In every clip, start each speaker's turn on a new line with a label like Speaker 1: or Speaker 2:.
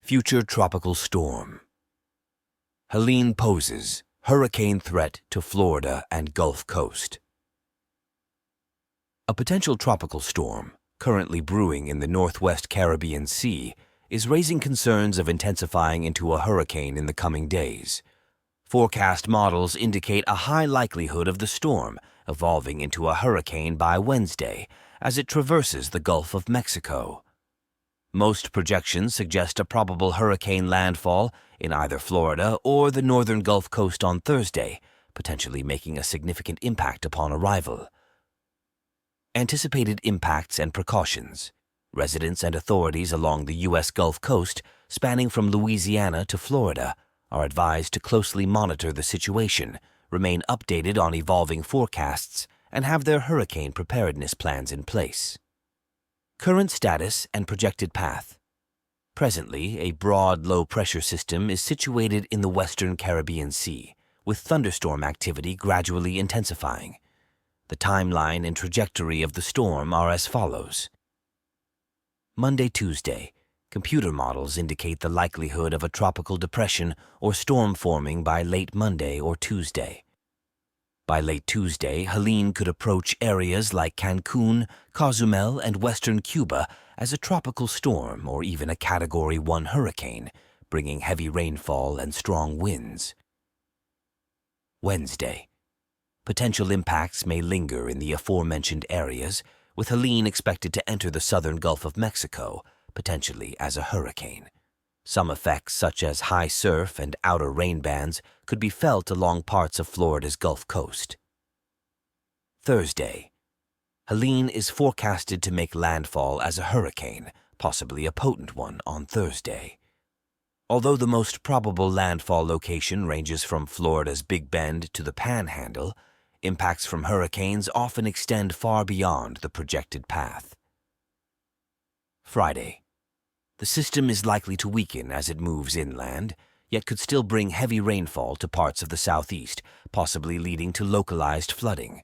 Speaker 1: Future tropical storm. Helene poses hurricane threat to Florida and Gulf Coast. A potential tropical storm, currently brewing in the northwest Caribbean Sea, is raising concerns of intensifying into a hurricane in the coming days. Forecast models indicate a high likelihood of the storm evolving into a hurricane by Wednesday as it traverses the Gulf of Mexico. Most projections suggest a probable hurricane landfall in either Florida or the northern Gulf Coast on Thursday, potentially making a significant impact upon arrival. Anticipated impacts and precautions. Residents and authorities along the U.S. Gulf Coast, spanning from Louisiana to Florida, are advised to closely monitor the situation, remain updated on evolving forecasts, and have their hurricane preparedness plans in place. Current status and projected path. Presently, a broad low-pressure system is situated in the western Caribbean Sea, with thunderstorm activity gradually intensifying. The timeline and trajectory of the storm are as follows. Monday-Tuesday, computer models indicate the likelihood of a tropical depression or storm forming by late Monday or Tuesday. By late Tuesday, Helene could approach areas like Cancun, Cozumel, and western Cuba as a tropical storm or even a Category 1 hurricane, bringing heavy rainfall and strong winds. Wednesday. Potential impacts may linger in the aforementioned areas, with Helene expected to enter the southern Gulf of Mexico, potentially as a hurricane. Some effects, such as high surf and outer rain bands, could be felt along parts of Florida's Gulf Coast. Thursday. Helene is forecasted to make landfall as a hurricane, possibly a potent one, on Thursday. Although the most probable landfall location ranges from Florida's Big Bend to the Panhandle, impacts from hurricanes often extend far beyond the projected path. Friday. The system is likely to weaken as it moves inland, yet could still bring heavy rainfall to parts of the southeast, possibly leading to localized flooding.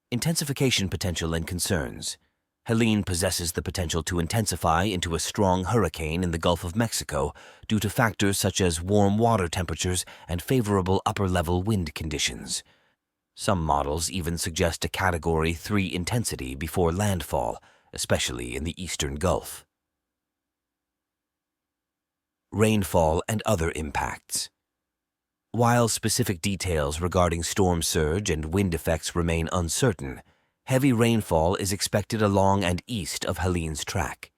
Speaker 1: Intensification potential and concerns. Helene possesses the potential to intensify into a strong hurricane in the Gulf of Mexico due to factors such as warm water temperatures and favorable upper-level wind conditions. Some models even suggest a Category 3 intensity before landfall, especially in the eastern Gulf. Rainfall and other impacts. While specific details regarding storm surge and wind effects remain uncertain, heavy rainfall is expected along and east of Helene's track.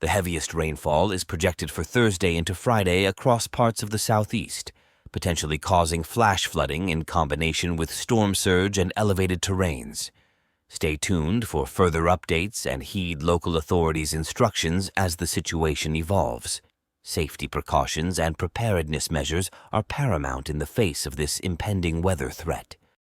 Speaker 1: The heaviest rainfall is projected for Thursday into Friday across parts of the southeast, potentially causing flash flooding in combination with storm surge and elevated terrains. Stay tuned for further updates and heed local authorities' instructions as the situation evolves. Safety precautions and preparedness measures are paramount in the face of this impending weather threat.